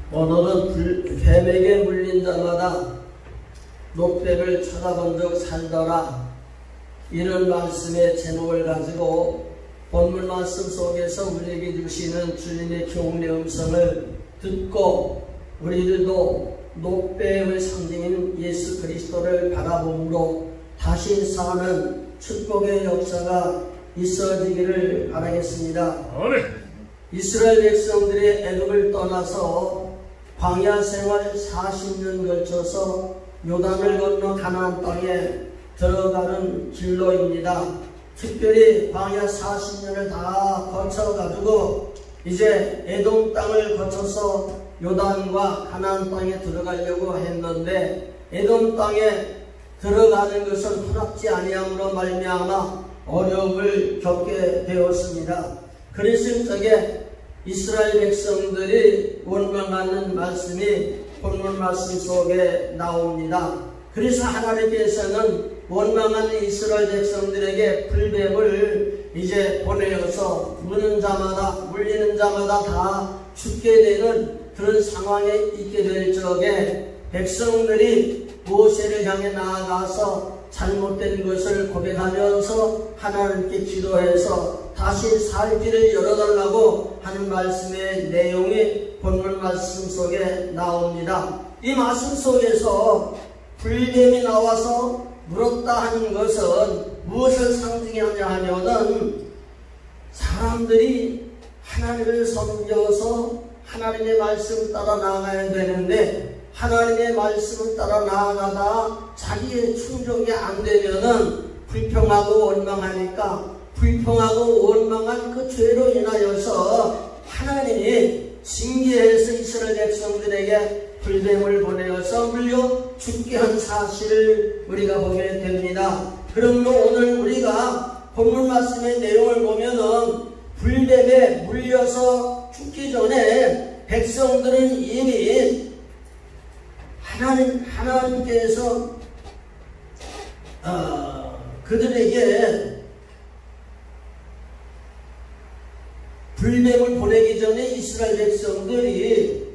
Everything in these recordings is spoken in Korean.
오늘은 뱀에게 물린 자마다 녹뱀을 쳐다본 적 살더라, 이런 말씀의 제목을 가지고 본문 말씀 속에서 우리에게 주시는 주님의 교훈의 음성을 듣고 우리들도 녹뱀의 상징인 예수 그리스도를 바라봄으로 다시 사는 축복의 역사가 있어지기를 바라겠습니다. 이스라엘 백성들이 애굽을 떠나서 광야 생활 40년 걸쳐서 요단을 건너 가나안 땅에 들어가는 길로입니다. 특별히 광야 40년을 다 거쳐가지고 이제 에돔 땅을 거쳐서 요단과 가나안 땅에 들어가려고 했는데 에돔 땅에 들어가는 것은 허락지 아니함으로 말미암아 어려움을 겪게 되었습니다. 그랬을 적에 이스라엘 백성들이 원망하는 말씀이 본문 말씀 속에 나옵니다. 그래서 하나님께서는 원망하는 이스라엘 백성들에게 불뱀을 이제 보내어서 물리는 자마다 다 죽게 되는 그런 상황에 있게 될 적에 백성들이 모세를 향해 나아가서 잘못된 것을 고백하면서 하나님께 기도해서 다시 살 길을 열어달라고 하는 말씀의 내용이 본문 말씀 속에 나옵니다. 이 말씀 속에서 불뱀이 나와서 물었다 하는 것은 무엇을 상징하냐 하면은 사람들이 하나님을 섬겨서 하나님의 말씀을 따라 나아가야 되는데 하나님의 말씀을 따라 나아가다 자기의 충족이 안 되면은 불평하고 원망하니까 불평하고 원망한 그 죄로 인하여서 하나님이 징계해서 이스라엘 백성들에게 불뱀을 보내어서 물려 죽게 한 사실을 우리가 보게 됩니다. 그러므로 오늘 우리가 본문 말씀의 내용을 보면은 불뱀에 물려서 죽기 전에 백성들은 이미 하나님께서 그들에게 불뱀을 보내기 전에 이스라엘 백성들이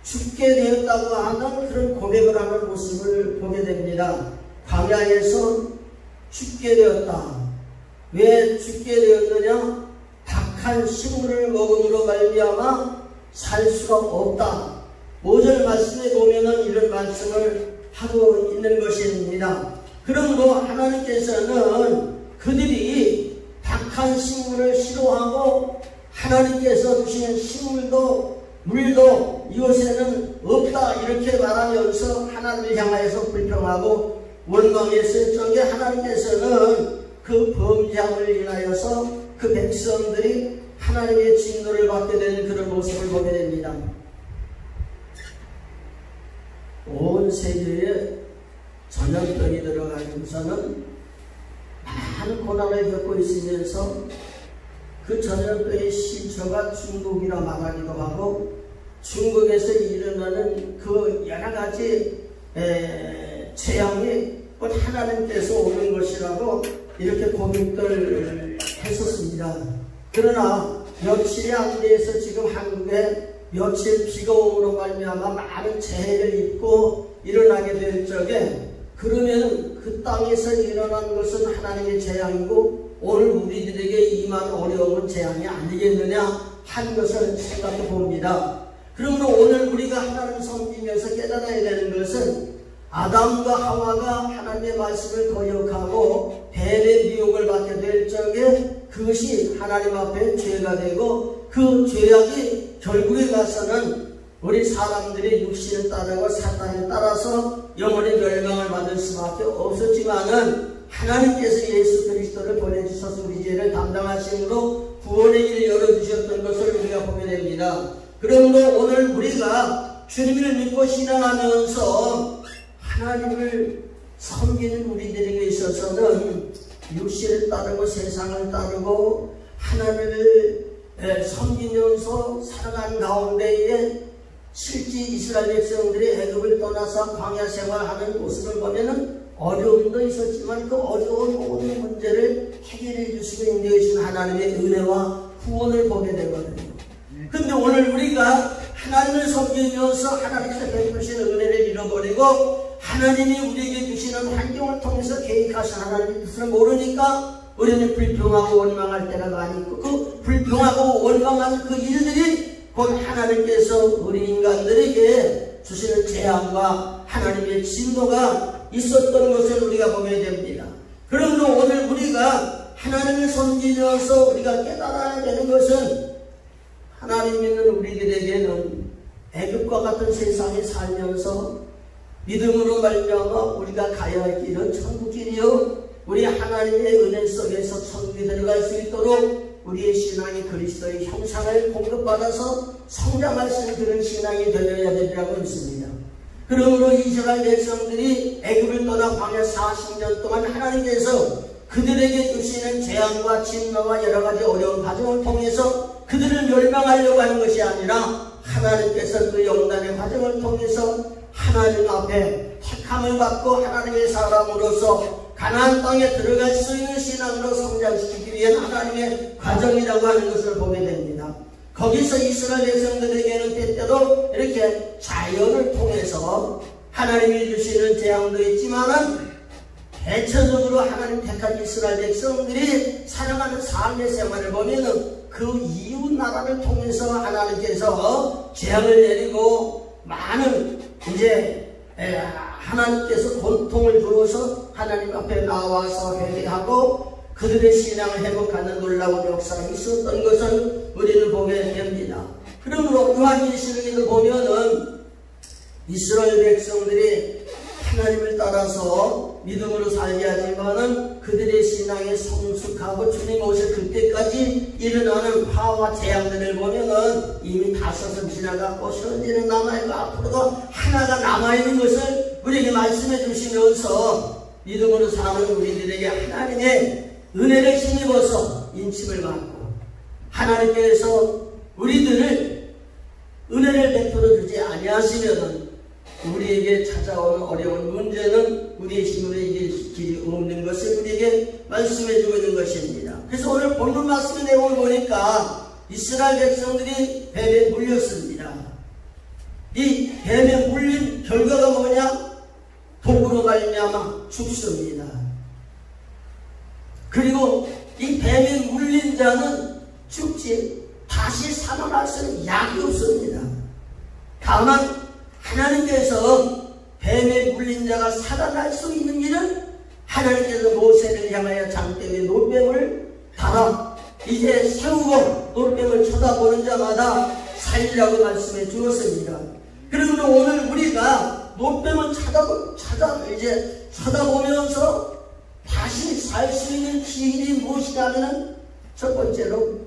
죽게 되었다고 하는 그런 고백을 하는 모습을 보게 됩니다. 광야에서 죽게 되었다. 왜 죽게 되었느냐? 박한 식물을 먹음으로 말미암아 살 수가 없다. 5절 말씀에 보면은 이런 말씀을 하고 있는 것입니다. 그러므로 하나님께서는 그들이 박한 식물을 싫어하고 하나님께서 주신 식물도 물도 이곳에는 없다 이렇게 말하면서 하나님을 향하여서 불평하고 원망했을 적에 하나님께서는 그 범죄함을 인하여서 그 백성들이 하나님의 진노를 받게 되는 그런 모습을 보게 됩니다. 온 세계에 전염병이 들어가면서는 많은 고난을 겪고 있으면서 그 전염병의 시초가 중국이라 말하기도 하고 중국에서 일어나는 그 여러가지 재앙이 곧 하나님께서 오는 것이라고 이렇게 고백들 했었습니다. 그러나 며칠이 안 돼서 지금 한국에 며칠 비가 오므로 말미암아 많은 재해를 입고 일어나게 될 적에 그러면 그 땅에서 일어난 것은 하나님의 재앙이고 오늘 우리들에게 임한 어려움은 재앙이 아니겠느냐 한 것을 생각해 봅니다. 그러므로 오늘 우리가 하나님 섬기면서 깨달아야 되는 것은 아담과 하와가 하나님의 말씀을 거역하고 뱀의 미혹을 받게 될 적에 그것이 하나님 앞에 죄가 되고 그 죄악이 결국에 가서는 우리 사람들이 육신을 따르고 사탄을 따라서 영원히 멸망을 받을 수밖에 없었지만은 하나님께서 예수 그리스도를 보내주셔서 우리 죄를 담당하심으로 구원의 길을 열어주셨던 것을 우리가 보게 됩니다. 그러므로 오늘 우리가 주님을 믿고 신앙하면서 하나님을 섬기는 우리들에게 있어서는 육신을 따르고 세상을 따르고 하나님을 섬기면서 살아가는 가운데에 실제 이스라엘 백성들이 애굽을 떠나서 광야 생활하는 모습을 보면은 어려움도 있었지만 그 어려운 모든 문제를 해결해 주시고 인도해 주신 하나님의 은혜와 구원을 보게 되거든요. 근데 오늘 우리가 하나님을 섬기면서 하나님께서 베푸시는 은혜를 잃어버리고 하나님이 우리에게 주시는 환경을 통해서 계획하신 하나님의 뜻을 모르니까 우리는 불평하고 원망할 때가 많이 있고 그 불평하고 원망하는 그 일들이 곧 하나님께서 우리 인간들에게 주시는 재앙과 하나님의 진노가 있었던 것을 우리가 보게 됩니다. 그러므로 오늘 우리가 하나님을 섬기면서 우리가 깨달아야 되는 것은 하나님 믿는 우리들에게는 애굽과 같은 세상에 살면서 믿음으로 말미암아 우리가 가야 할 길은 천국길이요 우리 하나님의 은혜 속에서 천국에 들어갈 수 있도록 우리의 신앙이 그리스도의 형상을 공급받아서 성장할 수 있는 그런 신앙이 되어야 되리라고 믿습니다. 그러므로 이스라엘 백성들이 애굽을 떠나 광야 40년 동안 하나님께서 그들에게 주시는 재앙과 진노와 여러가지 어려운 과정을 통해서 그들을 멸망하려고 하는 것이 아니라 하나님께서 그 영단의 과정을 통해서 하나님 앞에 택함을 받고 하나님의 사람으로서 가나안 땅에 들어갈 수 있는 신앙으로 성장시키기 위한 하나님의 과정이라고 하는 것을 보게 됩니다. 거기서 이스라엘 백성들에게는 때때로 이렇게 자연을 통해서 하나님이 주시는 재앙도 있지만은 대체적으로 하나님 택한 이스라엘 백성들이 살아가는 삶의 생활을 보면은 그 이웃 나라를 통해서 하나님께서 재앙을 내리고 많은 이제 하나님께서 고통을 주어서 하나님 앞에 나와서 회개하고 그들의 신앙을 회복하는 놀라운 역사가 있었던 것을 우리는 보게 됩니다. 그러므로 요한계시록에도 보면은 이스라엘 백성들이 하나님을 따라서 믿음으로 살게 하지만은 그들의 신앙이 성숙하고 주님 오실 그때까지 일어나는 화와 재앙들을 보면은 이미 다섯은 지나갔고 현재는 남아있고 앞으로도 하나가 남아있는 것을 우리에게 말씀해 주시면서 믿음으로 사는 우리들에게 하나님의 은혜를 힘입어서 인침을 받고 하나님께서 우리들을 은혜를 베풀어 주지 아니하시면은 우리에게 찾아오는 어려운 문제는 우리의 힘으로 이길 길이 없는 것을 우리에게 말씀해 주고 있는 것입니다. 그래서 오늘 본문 말씀의 내용을 보니까 이스라엘 백성들이 뱀에 물렸습니다. 이 뱀에 물린 결과가 뭐냐? 독으로 말미암아 죽습니다. 그리고 이 뱀에 물린 자는 죽지 다시 살아날 수 있는 약이 없습니다. 다만 하나님께서 뱀에 물린 자가 살아날 수 있는 일은 하나님께서 모세를 향하여 장대에 노뱀을 달아 이제 세우고 노뱀을 쳐다보는 자마다 살리라고 말씀해 주었습니다. 그러므로 오늘 우리가 노뱀을 쳐다보면서 다시 살 수 있는 길이 무엇이냐면 첫 번째로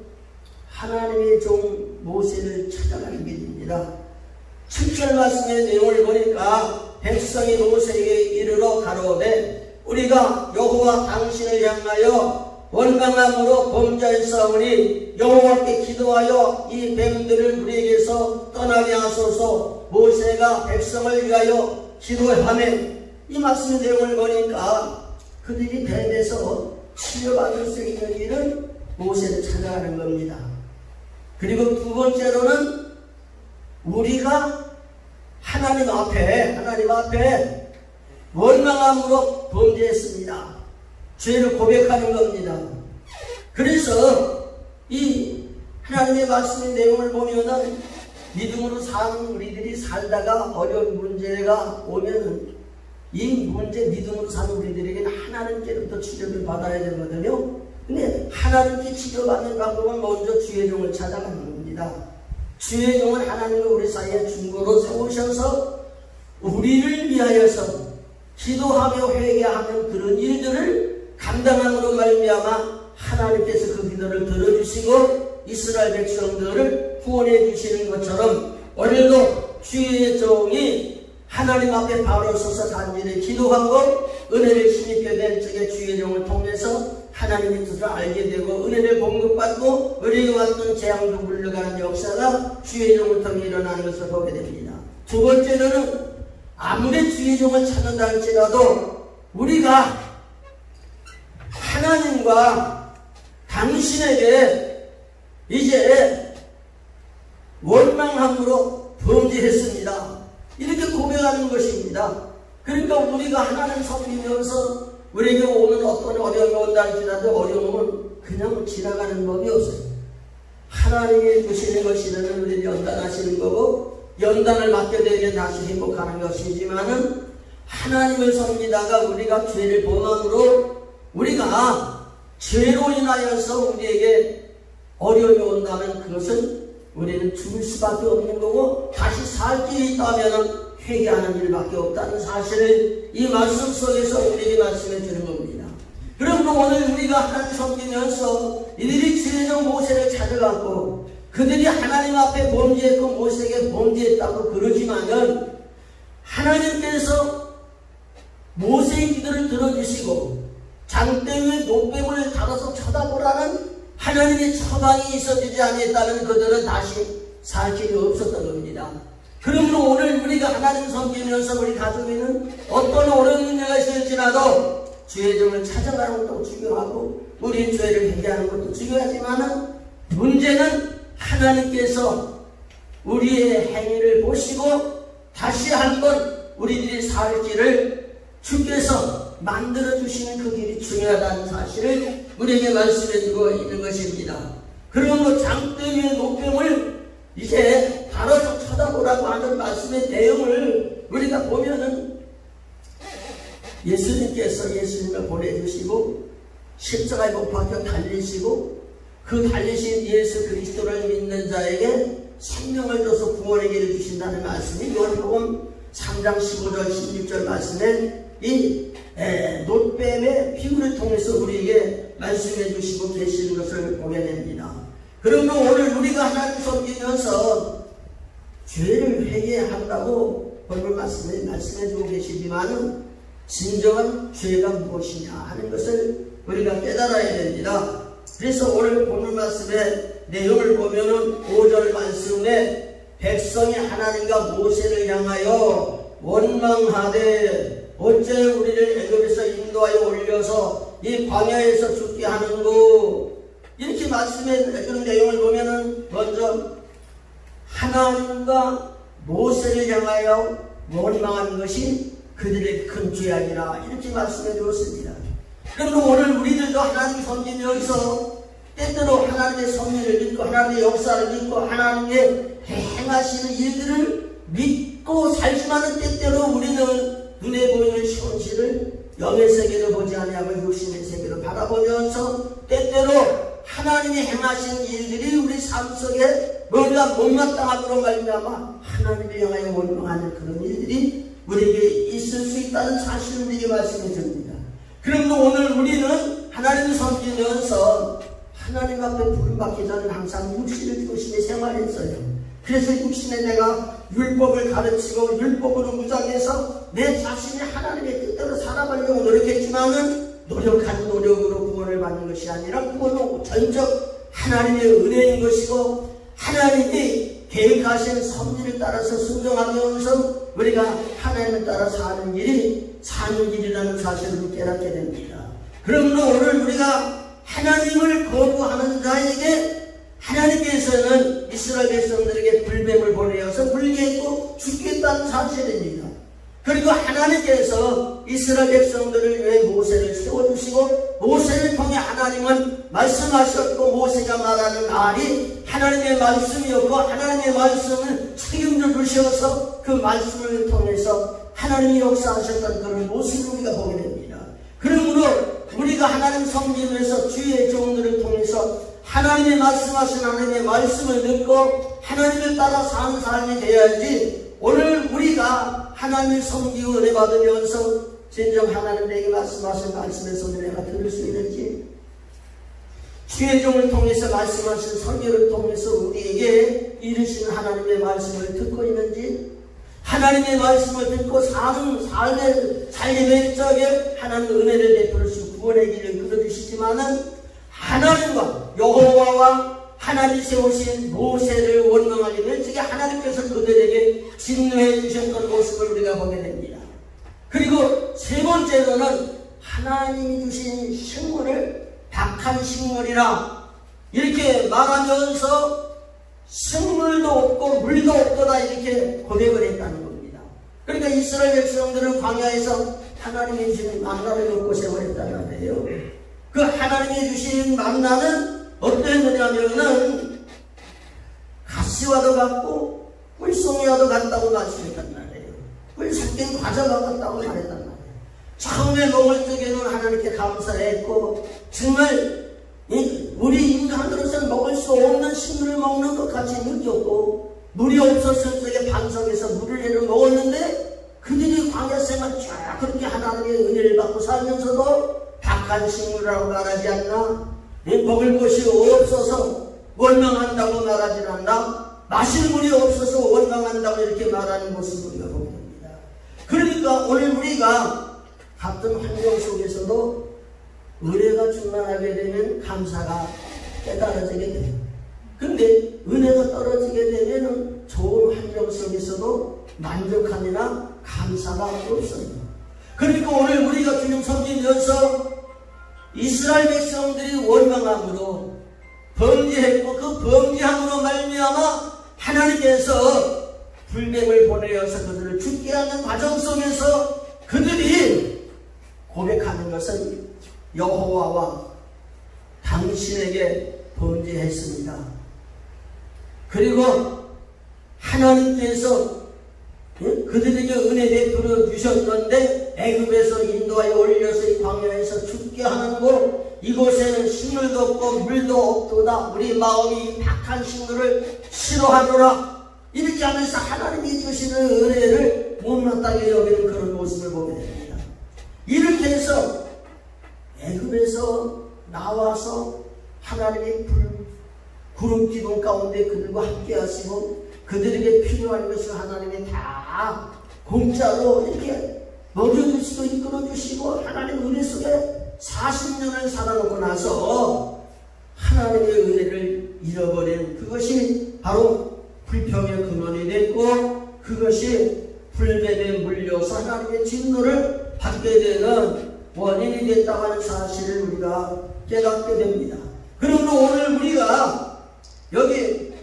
하나님의 종 모세를 찾아가는 길입니다. 7절 말씀의 내용을 보니까 백성이 모세에게 이르러 가로되 우리가 여호와 당신을 향하여 원망함으로 범죄했사오니 여호와께 기도하여 이 뱀들을 우리에게서 떠나게 하소서. 모세가 백성을 위하여 기도하며 이 말씀의 내용을 보니까 그들이 뱀에서 치료받을 수 있는 일은 모세를 찾아가는 겁니다. 그리고 두 번째로는 우리가 하나님 앞에 원망함으로 범죄했습니다. 죄를 고백하는 겁니다. 그래서 이 하나님의 말씀의 내용을 보면은 믿음으로 사는 우리들이 살다가 어려운 문제가 오면은 이 문제 믿음으로 사는 우리들에게는 하나님께로부터 치료를 받아야 되거든요. 근데 하나님께 치료받는 방법은 먼저 주의 종을 찾아가는 겁니다. 주의 종은 하나님을 우리 사이에 중보로 세우셔서 우리를 위하여서 기도하며 회개하는 그런 일들을 감당함으로 말미암아 하나님께서 그 기도를 들어주시고 이스라엘 백성들을 구원해 주시는 것처럼 오늘도 주의 종이 하나님 앞에 바로 서서 간절히 기도하고 은혜를 힘입게 될 적에 주의 종을 통해서 하나님의 뜻을 알게 되고 은혜를 공급받고 우리에게 왔던 재앙도 물러가는 역사가 주의 종을 통해 일어나는 것을 보게 됩니다. 두 번째로는 아무리 주의 종을 찾는다 할지라도 우리가 하나님과 당신에게 이제 원망함으로 그러니까 우리가 하나님 섬기면서 우리에게 오는 어떤 어려움이 온다 할지라도 어려움은 그냥 지나가는 법이 없어요. 하나님이 주시는 것이라는 우리를 연단하시는 거고 연단을 받게 되면 다시 행복하는 것이지만은 하나님을 섬기다가 우리가 죄를 범함으로 우리가 죄로 인하여서 우리에게 어려움이 온다면 그것은 우리는 죽을 수밖에 없는 거고 다시 살 길이 있다면 회개하는 일밖에 없다는 사실을 이 말씀 속에서 우리에게 말씀해 주는 겁니다. 그러므로 오늘 우리가 하나님 섬기면서 이들이 지혜로운 모세를 찾아갔고 그들이 하나님 앞에 범죄했고 모세에게 범죄했다고 그러지만은 하나님께서 모세의 기도를 들어주시고 장대 위에 노뱀을 달아서 쳐다보라는 하나님의 처방이 있어지지 아니했다면 그들은 다시 살 길이 없었던 겁니다. 그러므로 오늘 우리가 하나님 섬기면서 우리 가족에는 어떤 어려운 문제가 있을지라도 주의 종을 찾아가는 것도 중요하고 우리 죄를 회개하는 것도 중요하지만 문제는 하나님께서 우리의 행위를 보시고 다시 한번 우리들이 살 길을 주께서 만들어주시는 그 길이 중요하다는 사실을 우리에게 말씀해주고 있는 것입니다. 그러므로 장대 위에 노뱀을 이제 바로 쳐다보라고 하는 말씀의 내용을 우리가 보면은 예수님께서 예수님을 보내주시고 십자가에 못 박혀 달리시고 그 달리신 예수 그리스도를 믿는 자에게 생명을 줘서 구원의 길을 주신다는 말씀이 요한복음 3장 15절 16절 말씀에 이 노뱀의 피부를 통해서 우리에게 말씀해 주시고 계시는 것을 보게 됩니다. 그러므로 오늘 우리가 하나님 섬기면서 죄를 회개한다고 오늘 말씀해 주고 계시지만은 진정한 죄가 무엇이냐 하는 것을 우리가 깨달아야 됩니다. 그래서 오늘 본문 말씀의 내용을 보면은 5절 말씀에 백성이 하나님과 모세를 향하여 원망하되 어째 우리를 애굽에서 인도하여 올려서 이 광야에서 죽게 하는고 이렇게 말씀해 주는 내용을 보면은 먼저 하나님과 모세를 향하여 원망하는 것이 그들의 큰 죄악이라 이렇게 말씀해 주었습니다. 그러므로 오늘 우리들도 하나님 섬기면서 때때로 하나님의 섭리를 믿고 하나님의 역사를 믿고 하나님의 행하시는 일들을 믿고 살지만은 때때로 우리는 눈에 보이는 현실을 영의 세계로 보지 아니하고 육신의 세계로 바라보면서 때때로 하나님이 행하신 일들이 우리 삶 속에 뭔가 못마땅함으로 말미암아 하나님을 향하여 원망하는 그런 일들이 우리에게 있을 수 있다는 사실을 우리에게 말씀해 줍니다. 그러므로 오늘 우리는 하나님을 섬기면서 하나님 앞에 부름받기 전에 항상 육신을 조심히 생활했어요. 그래서 육신에 내가 율법을 가르치고 율법으로 무장해서 내 자신이 하나님의 뜻대로 살아가려고 노력했지만은 노력한 노력으로 구원을 받는 것이 아니라 구원은 전적 하나님의 은혜인 것이고 하나님이 계획하신 섭리를 따라서 순종하면서 우리가 하나님을 따라 사는 길이라는 사실을 깨닫게 됩니다. 그러므로 오늘 우리가 하나님을 거부하는 자에게 하나님께서는 이스라엘 백성들에게 불뱀을 보내어서 물겠고 죽겠다는 사실입니다. 그리고 하나님께서 이스라엘 백성들을 위해 모세를 세워주시고 모세를 통해 하나님은 말씀하셨고 모세가 말하는 말이 하나님의 말씀이었고 하나님의 말씀을 책임져 주셔서 그 말씀을 통해서 하나님이 역사하셨던 그런 모습을 우리가 보게 됩니다. 그러므로 우리가 하나님 섬기면서 주의 종들을 통해서 하나님의 말씀하신 하나님의 말씀을 듣고 하나님을 따라 사는 삶이 되어야지 오늘 우리가 하나님을 섬기고 은혜 받으면서 진정 하나님 내게 말씀하신 말씀에서 내가 들을 수 있는지 주의 종을 통해서 말씀하신 설교를 통해서 우리에게 이르시는 하나님의 말씀을 듣고 있는지 하나님의 말씀을 듣고 사는 삶의 적에 하나님 은혜를 베풀 수 구원의 길을 끌어주시지만은 하나님과 여호와와 하나님이 세우신 모세를 원망하게 될 적에 하나님께서 그들에게 진노해 주셨던 모습을 우리가 보게 됩니다. 그리고 세 번째로는 하나님이 주신 식물을 박한 식물이라 이렇게 말하면서 식물도 없고 물도 없더라 이렇게 고백을 했다는 겁니다. 그러니까 이스라엘 백성들은 광야에서 하나님이 주신 만나를 먹고 생활했단 말이에요. 그 하나님이 주신 만나는 어떠했느냐면은 가시와도 같고 꿀송이와도 같다고 말씀했단 말이에요. 꿀 섞인 과자와 같다고 말했단 말이에요. 처음에 먹을 적에는 하나님께 감사했고 정말 우리 인간으로서는 먹을 수 없는 식물을 먹는 것 같이 느꼈고 물이 없었을 적에 반석에서 물을 내려 먹었는데 그들이 광야 생활 쫙 그렇게 하나님의 은혜를 받고 살면서도 박한 식물이라고 말하지 않나? 먹을 것이 없어서 원망한다고 말하지 않나? 마실 물이 없어서 원망한다고 이렇게 말하는 모습을 우리가 보게 됩니다. 그러니까 오늘 우리가 같은 환경 속에서도 은혜가 충만하게 되면 감사가 깨달아지게 돼요. 근데 은혜가 떨어지게 되면 좋은 환경 속에서도 만족함이나 감사가 없어요. 그러니까 오늘 우리가 주님 섬기면서 이스라엘 백성들이 원망함으로 범죄했고 그 범죄함으로 말미암아 하나님께서 불뱀을 보내어서 그들을 죽게 하는 과정 속에서 그들이 고백하는 것은 여호와와 당신에게 범죄했습니다. 그리고 하나님께서 그들에게 은혜 베풀어 주셨는데 애굽에서 인도하여 올려서 이 광야에서 죽게 하는 곳 이곳에는 식물도 없고 물도 없도다. 우리 마음이 박한 식물을 싫어하노라. 이렇게 하면서 하나님이 주시는 은혜를 못마땅히 여기는 그런 모습을 보게 됩니다. 이렇게 해서 애굽에서 나와서 하나님의 구름 기둥 가운데 그들과 함께 하시고 그들에게 필요한 것을 하나님이 다 공짜로 이렇게 먹여주시고 이끌어주시고 하나님 은혜 속에 40년을 살아놓고 나서 하나님의 은혜를 잃어버린 그것이 바로 불평의 근원이 됐고 그것이 불뱀에 물려서 하나님의 진노를 받게 되는 원인이 됐다고 하는 사실을 우리가 깨닫게 됩니다. 그러므로 오늘 우리가 여기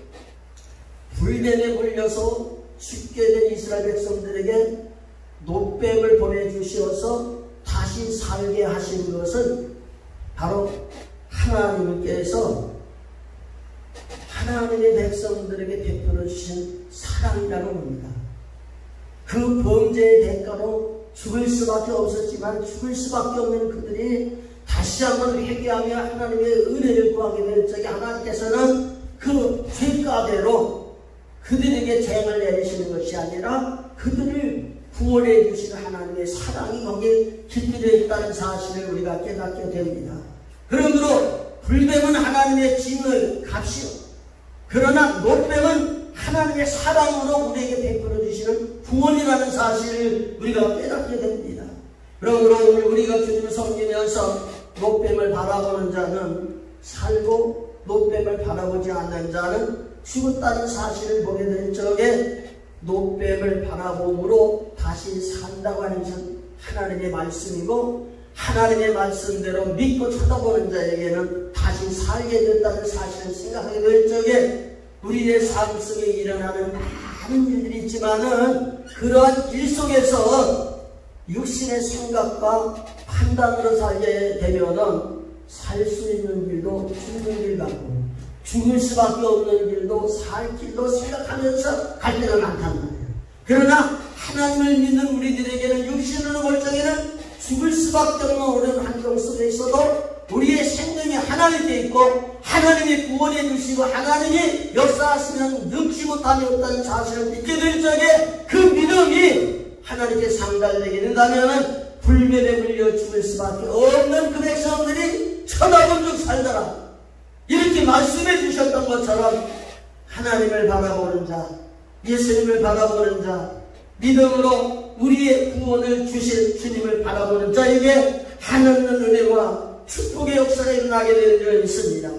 불뱀에 물려서 죽게 된 이스라엘 백성들에게 놋뱀을 보내주셔서 다시 살게 하신 것은 바로 하나님께서 하나님의 백성들에게 베풀어 주신 사랑이라고 합니다. 그 범죄의 대가로 죽을 수밖에 없었지만 죽을 수밖에 없는 그들이 다시 한번 회개하며 하나님의 은혜를 구하게 될 적에 하나님께서는 그 죄가대로 그들에게 재앙을 내리시는 것이 아니라 그들을 구원해 주시는 하나님의 사랑이 거기에 깃들여 있다는 사실을 우리가 깨닫게 됩니다. 그러므로 불뱀은 하나님의 진노의 값이요. 그러나 놋뱀은 하나님의 사랑으로 우리에게 베풀어 주시는 구원이라는 사실을 우리가 깨닫게 됩니다. 그러므로 오늘 우리가 주님을 섬기면서 놋뱀을 바라보는 자는 살고 놋뱀을 바라보지 않는 자는 죽었다는 사실을 보게 될 적에 놋뱀을 바라봄으로 다시 산다고 하는 것은 하나님의 말씀이고 하나님의 말씀대로 믿고 쳐다보는 자에게는 다시 살게 된다는 사실을 생각하게 될 적에 우리의 삶 속에 일어나는 많은 일들이 있지만은 그러한 일 속에서 육신의 생각과 판단으로 살게 되면은 살 수 있는 길도 죽는 길 같고 죽을 수밖에 없는 길도 살 길도 생각하면서 갈 때가 많단 말이에요. 그러나 하나님을 믿는 우리들에게는 육신으로 볼 적에는 죽을 수밖에 없는 어려운 환경 속에 있어도 우리의 생명이 하나님께 있고 하나님이 구원해 주시고 하나님이 역사하시면 능치 못함이 없다는 사실을 믿게 될 적에 그 믿음이 하나님께 상달되게 된다면 불뱀에 물려 죽을 수밖에 없는 그 백성들이 쳐다본 적 살더라. 이렇게 말씀해 주셨던 것처럼 하나님을 바라보는 자, 예수님을 바라보는 자, 믿음으로 우리의 구원을 주실 주님을 바라보는 자에게 하나님의 은혜와 축복의 역사가 일어나게 되는 줄 있습니다.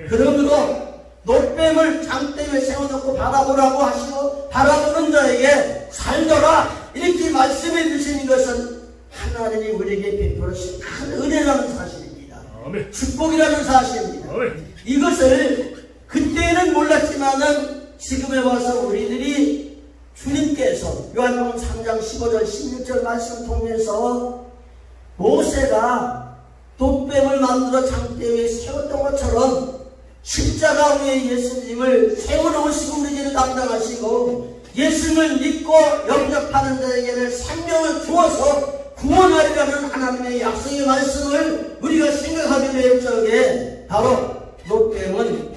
그러므로 놋뱀을 장대에 세워놓고 바라보라고 하시고 바라보는 자에게 살더라 이렇게 말씀해 주시는 것은 하나님이 우리에게 베풀으신 큰 은혜라는 사실입니다. 아멘. 축복이라는 사실입니다. 아멘. 이것을 그때는 몰랐지만은 지금에 와서 우리들이 주님께서 요한복음 3장 15절 16절 말씀 통해서 모세가 돛뱀을 만들어 장대 위에 세웠던 것처럼 십자가 위에 예수님을 세워놓으시고 우리 죄를 담당하시고 예수님을 믿고 영접하는 자에게는 생명을 주어서 구원하리라는 하나님의 약속의 말씀을 우리가 생각하게 될 적에 바로 돛뱀은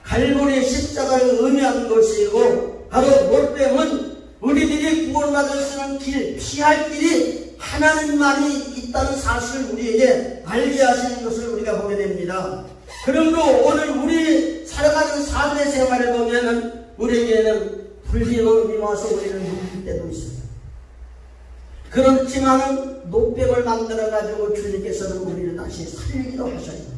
갈보리의 십자가를 의미하는 것이고 바로 돛뱀은 우리들이 구원받을 수 있는 길, 피할 길이 하나님만이 있다는 사실을 우리에게 알게 하시는 것을 우리가 보게 됩니다. 그러므로 오늘 우리 살아가는 삶의 생활을 보면은 우리에게는 불길이 와서 우리를 누릴 때도 있습니다. 그렇지만은 돛뱀을 만들어가지고 주님께서는 우리를 다시 살리기도 하셔요.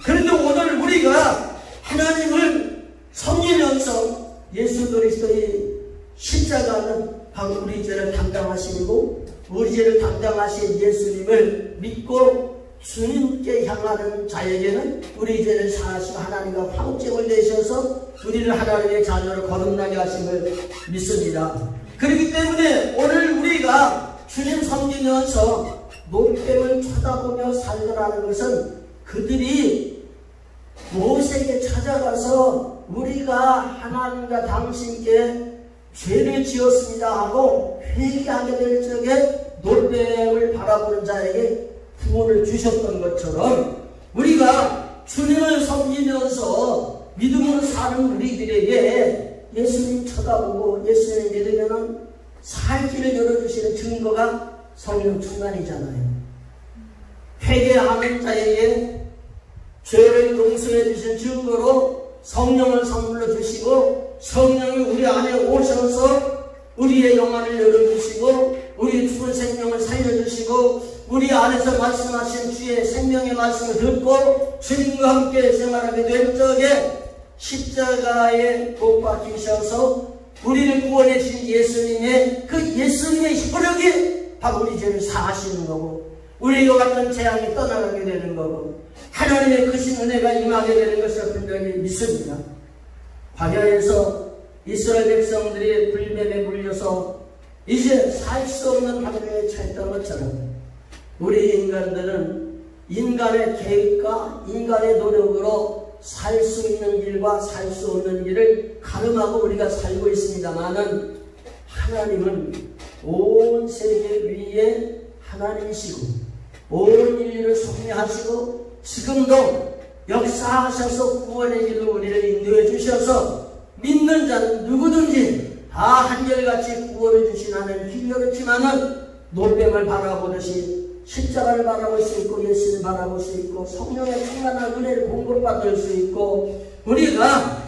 그런데 오늘 우리가 하나님을 섬기면서 예수 그리스도의 십자가는 바로 우리 죄를 담당하시고 우리 죄를 담당하신 예수님을 믿고 주님께 향하는 자에게는 우리 죄를 사하시고 하나님과 화목제물 되셔서 우리를 하나님의 자녀로 거듭나게 하심을 믿습니다. 그렇기 때문에 오늘 우리가 주님 섬기면서 돛뱀을 쳐다보며 살더라는 것은 그들이 모세에게 찾아가서 우리가 하나님과 당신께 죄를 지었습니다 하고 회개하게 될 적에 돛뱀을 바라보는 자에게 구원을 주셨던 것처럼 우리가 주님을 섬기면서 믿음으로 사는 우리들에게 예수님 쳐다보고 예수님을 믿으면 살 길을 열어주시는 증거가 성령 충만이잖아요. 회개하는 자에게 죄를 용서해 주신 증거로 성령을 선물로 주시고 성령이 우리 안에 오셔서 우리의 영안을 열어주시고 우리의 죽은 생명을 살려주시고 우리 안에서 말씀하신 주의 생명의 말씀을 듣고 주님과 함께 생활하게 될 적에 십자가에 못 박히셔서 우리를 구원해 주신 예수님의 그 예수님의 혈육이 바로 우리 죄를 사하시는 거고 우리와 같은 재앙이 떠나가게 되는 거고 하나님의 크신 은혜가 임하게 되는 것을 분명히 믿습니다. 광야에서 이스라엘 백성들이 불뱀에 물려서 이제 살 수 없는 환경에 처했던 것처럼 우리 인간들은 인간의 계획과 인간의 노력으로 살 수 있는 길과 살 수 없는 길을 가름하고 우리가 살고 있습니다만은 하나님은 온 세계 위에 하나님이시고 온 인류를 섭리하시고 지금도 역사하셔서 구원의 길로 우리를 인도해 주셔서 믿는 자는 누구든지 다 한결같이 구원해 주신 하나님 길 열었지만은 돛뱀을 바라보듯이 십자가를 바라볼 수 있고 예수를 바라볼 수 있고 성령의 충만한 은혜를 공급받을 수 있고 우리가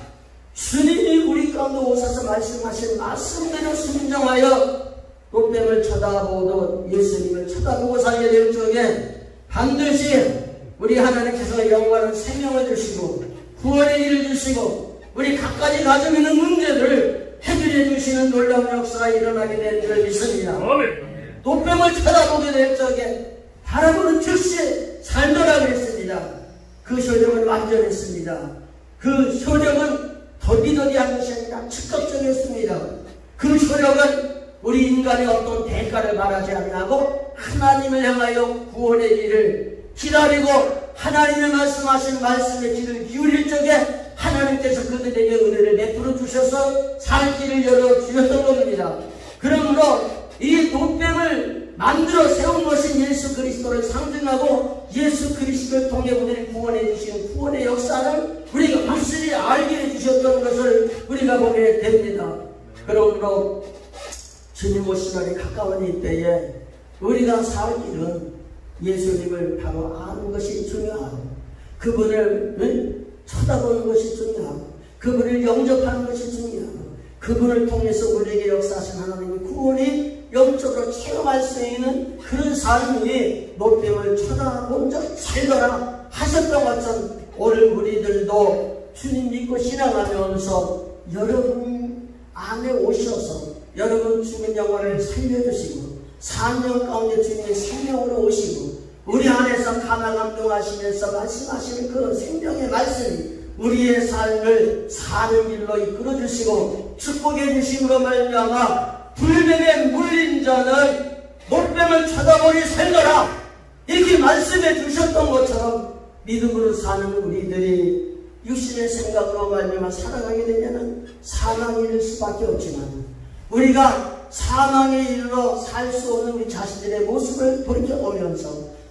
주님이 우리 가운데 오셔서 말씀하신 말씀대로 순종하여 돛뱀을 쳐다보듯 예수님을 쳐다보고 살게 될 적에 반드시 우리 하나님께서 영원한 생명을 주시고 구원의 일을 주시고 우리 각가지 가지고 있는 문제들을 해결해 주시는 놀라운 역사가 일어나게 되는 걸 믿습니다. 돛뱀을 쳐다보게 될 적에 바라보는 즉시 살더라 그랬습니다. 그 효력은 완전했습니다. 그 효력은 더디더디한 것이 아니라 즉각적이었습니다. 그 효력은 우리 인간의 어떤 대가를 말하지 아니하고 하나님을 향하여 구원의 일을 기다리고 하나님의 말씀하신 말씀의 귀를 기울일 적에 하나님께서 그들에게 은혜를 베풀어 주셔서 살 길을 열어 주셨던 겁니다. 그러므로 이 돛뱀을 만들어 세운 것이 예수 그리스도를 상징하고 예수 그리스도를 통해 우리를 구원해 주시는 구원의 역사를 우리가 확실히 알게 해주셨던 것을 우리가 보게 됩니다. 그러므로 주님 오신 날이 가까운 이때에 우리가 살 길은 예수님을 바로 아는 것이 중요하고 그분을 쳐다보는 것이 중요하고 그분을 영접하는 것이 중요하고 그분을 통해서 우리에게 역사하신 하나님의 구원이 영적으로 체험할 수 있는 그런 삶이 돛뱀을 쳐다본 적 살더라 하셨던 것처럼 오늘 우리들도 주님 믿고 신앙하면서 여러분 안에 오셔서 여러분 죽은 영혼을 살려주시고 4년 가운데 주님의 생명으로 오시고 우리 안에서 감화감동하시면서 말씀하시는 그 생명의 말씀이 우리의 삶을 사는 길로 이끌어 주시고 축복해 주심으로 말미암아 불뱀에 물린 자는 못뱀을 쳐다보니 살더라. 이렇게 말씀해 주셨던 것처럼 믿음으로 사는 우리들이 육신의 생각으로 말미암아 살아가게 되면 사망에 이를 수밖에 없지만, 우리가 사망에 이르러 살 수 없는 우리 자신들의 모습을 돌이켜보면서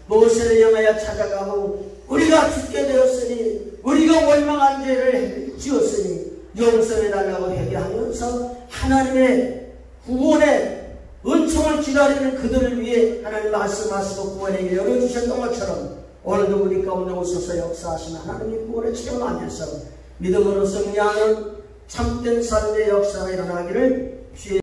모세를 향하여 찾아가고, 우리가 죽게 되었으니, 우리가 원망한 죄를 지었으니 용서해달라고 회개하면서 하나님의 구원의 은총을 기다리는 그들을 위해 하나님 말씀하시고 구원의 길을 열어주셨던 것처럼, 오늘도 우리 가운데 오셔서 역사하시는 하나님의 구원을 체험하면서 믿음으로 승리하는 참된 삶의 역사가 일어나기를 주의